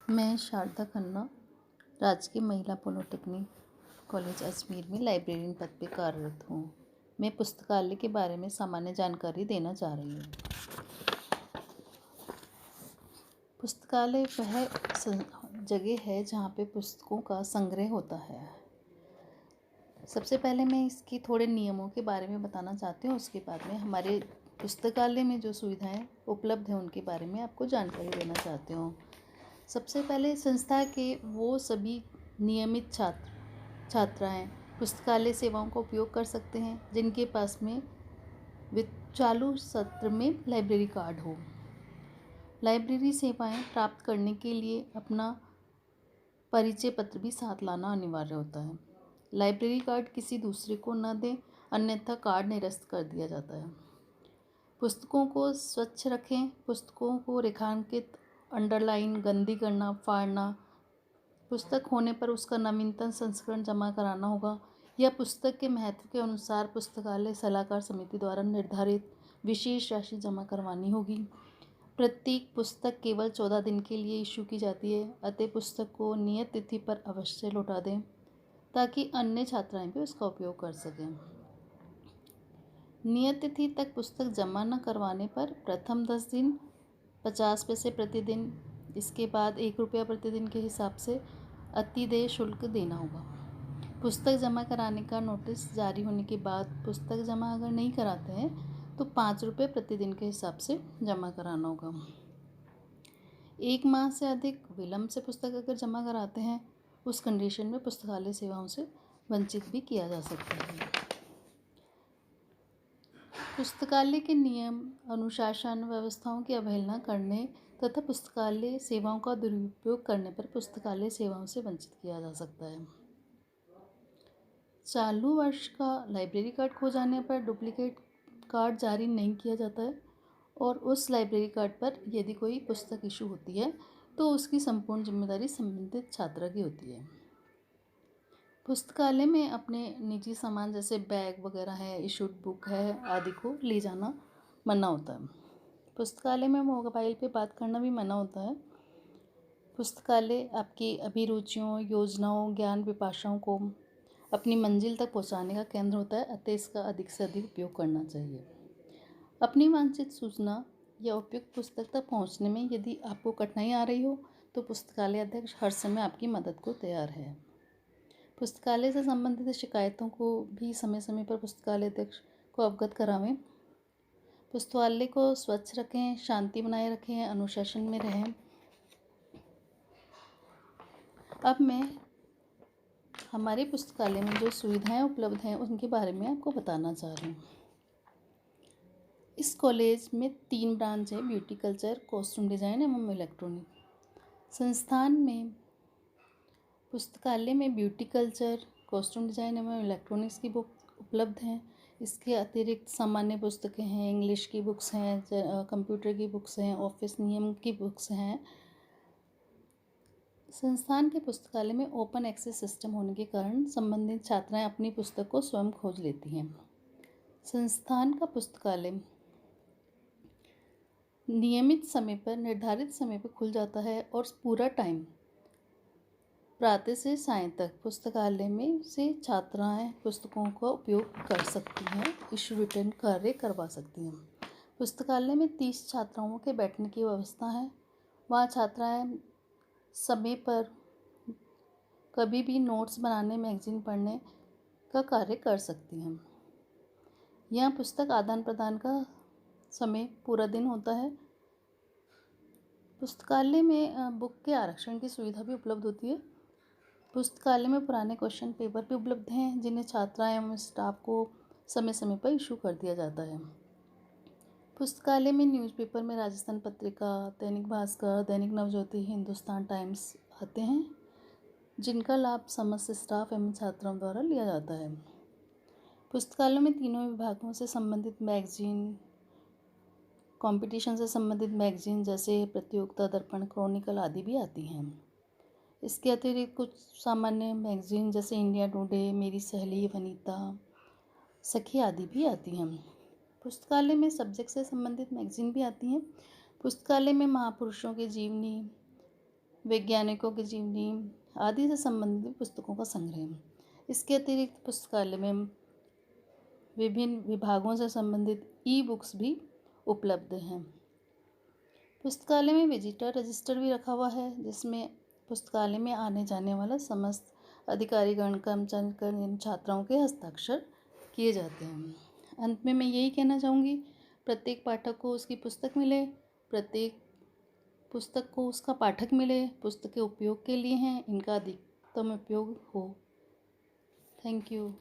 मैं शारदा खन्ना राजकीय महिला पॉलिटेक्निक कॉलेज अजमेर में लाइब्रेरियन पद पर कार्यरत हूँ। मैं पुस्तकालय के बारे में सामान्य जानकारी देना चाह रही हूँ। पुस्तकालय वह जगह है जहाँ पे पुस्तकों का संग्रह होता है। सबसे पहले मैं इसकी थोड़े नियमों के बारे में बताना चाहती हूँ। उसके बाद में हमारे पुस्तकालय में जो सुविधाएं उपलब्ध हैं उनके बारे में आपको जानकारी देना चाहती हूँ। सबसे पहले संस्था के वो सभी नियमित छात्राएं पुस्तकालय सेवाओं का उपयोग कर सकते हैं जिनके पास में चालू सत्र में लाइब्रेरी कार्ड हो। लाइब्रेरी सेवाएं प्राप्त करने के लिए अपना परिचय पत्र भी साथ लाना अनिवार्य होता है। लाइब्रेरी कार्ड किसी दूसरे को न दें, अन्यथा कार्ड निरस्त कर दिया जाता है। पुस्तकों को स्वच्छ रखें। पुस्तकों को रेखांकित, अंडरलाइन, गंदी करना, फाड़ना, पुस्तक होने पर उसका नवीनतम संस्करण जमा कराना होगा या पुस्तक के महत्व के अनुसार पुस्तकालय सलाहकार समिति द्वारा निर्धारित विशेष राशि जमा करवानी होगी। प्रत्येक पुस्तक केवल 14 दिन के लिए इशू की जाती है, अतः पुस्तक को नियत तिथि पर अवश्य लौटा दें ताकि अन्य छात्राएं भी उसका उपयोग कर सकें। नियत तिथि तक पुस्तक जमा न करवाने पर प्रथम 10 दिन 50 पैसे प्रतिदिन, इसके बाद 1 रुपया प्रतिदिन के हिसाब से अतिदेय शुल्क देना होगा। पुस्तक जमा कराने का नोटिस जारी होने के बाद पुस्तक जमा अगर नहीं कराते हैं तो 5 रुपये प्रतिदिन के हिसाब से जमा कराना होगा। 1 माह से अधिक विलम्ब से पुस्तक अगर जमा कराते हैं उस कंडीशन में पुस्तकालय सेवाओं से वंचित भी किया जा सकता है। पुस्तकालय के नियम, अनुशासन, व्यवस्थाओं की अवहेलना करने तथा पुस्तकालय सेवाओं का दुरुपयोग करने पर पुस्तकालय सेवाओं से वंचित किया जा सकता है। चालू वर्ष का लाइब्रेरी कार्ड खो जाने पर डुप्लीकेट कार्ड जारी नहीं किया जाता है और उस लाइब्रेरी कार्ड पर यदि कोई पुस्तक इशू होती है तो उसकी संपूर्ण जिम्मेदारी संबंधित छात्र की होती है। पुस्तकालय में अपने निजी सामान जैसे बैग वगैरह है, इशूड बुक है आदि को ले जाना मना होता है। पुस्तकालय में मोबाइल पे बात करना भी मना होता है। पुस्तकालय आपकी अभिरुचियों, योजनाओं, ज्ञान पिपासाओं को अपनी मंजिल तक पहुंचाने का केंद्र होता है, अतः इसका अधिक से अधिक उपयोग करना चाहिए। अपनी वांछित सूचना या उपयुक्त पुस्तक तक पहुंचने में यदि आपको कठिनाई आ रही हो तो पुस्तकालय अध्यक्ष हर समय आपकी मदद को तैयार है। पुस्तकालय से संबंधित शिकायतों को भी समय समय पर पुस्तकालय अध्यक्ष को अवगत करावें। पुस्तकालय को स्वच्छ रखें, शांति बनाए रखें, अनुशासन में रहें। अब मैं हमारे पुस्तकालय में जो सुविधाएं उपलब्ध हैं उनके बारे में आपको बताना चाह रही हूँ। इस कॉलेज में 3 ब्रांच है, ब्यूटी कल्चर, कॉस्ट्यूम डिज़ाइन एवं इलेक्ट्रॉनिक। संस्थान में पुस्तकालय में ब्यूटी कल्चर, कॉस्ट्यूम डिज़ाइन एवं इलेक्ट्रॉनिक्स की बुक उपलब्ध हैं। इसके अतिरिक्त सामान्य पुस्तकें हैं, इंग्लिश की बुक्स हैं, कंप्यूटर की बुक्स हैं, ऑफिस नियम की बुक्स हैं। संस्थान के पुस्तकालय में ओपन एक्सेस सिस्टम होने के कारण संबंधित छात्राएं अपनी पुस्तक को स्वयं खोज लेती हैं। संस्थान का पुस्तकालय नियमित समय पर, निर्धारित समय पर खुल जाता है और पूरा टाइम प्रातः से सायं तक पुस्तकालय में से छात्राएं पुस्तकों का उपयोग कर सकती हैं, इशू रिटर्न कार्य करवा सकती हैं। पुस्तकालय में 30 छात्राओं के बैठने की व्यवस्था है। वहाँ छात्राएं समय पर कभी भी नोट्स बनाने, मैगजीन पढ़ने का कार्य कर सकती हैं। यहाँ पुस्तक आदान प्रदान का समय पूरा दिन होता है। पुस्तकालय में बुक के आरक्षण की सुविधा भी उपलब्ध होती है। पुस्तकालय में पुराने क्वेश्चन पेपर भी उपलब्ध हैं जिन्हें छात्राएं एवं स्टाफ को समय समय पर इशू कर दिया जाता है। पुस्तकालय में न्यूज़पेपर में राजस्थान पत्रिका, दैनिक भास्कर, दैनिक नवज्योति, हिंदुस्तान टाइम्स आते हैं जिनका लाभ समस्त स्टाफ एवं छात्राओं द्वारा लिया जाता है। पुस्तकालय में तीनों विभागों से संबंधित मैगजीन, कंपटीशन से संबंधित मैगजीन जैसे प्रतियोगिता दर्पण, क्रॉनिकल आदि भी आती हैं। इसके अतिरिक्त कुछ सामान्य मैगजीन जैसे इंडिया टुडे, मेरी सहेली वनीता, सखी आदि भी आती हैं। पुस्तकालय में सब्जेक्ट से संबंधित मैगजीन भी आती हैं। पुस्तकालय में महापुरुषों की जीवनी, वैज्ञानिकों की जीवनी आदि से संबंधित पुस्तकों का संग्रह। इसके अतिरिक्त पुस्तकालय में विभिन्न विभागों से संबंधित ई बुक्स भी उपलब्ध हैं। पुस्तकालय में विजिटर रजिस्टर भी रखा हुआ है, जिसमें पुस्तकालय में आने जाने वाला समस्त अधिकारीगण, कर्मचारी, छात्राओं के हस्ताक्षर किए जाते हैं। अंत में मैं यही कहना चाहूँगी, प्रत्येक पाठक को उसकी पुस्तक मिले, प्रत्येक पुस्तक को उसका पाठक मिले। पुस्तकें उपयोग के लिए हैं, इनका अधिकतम उपयोग हो। Thank you.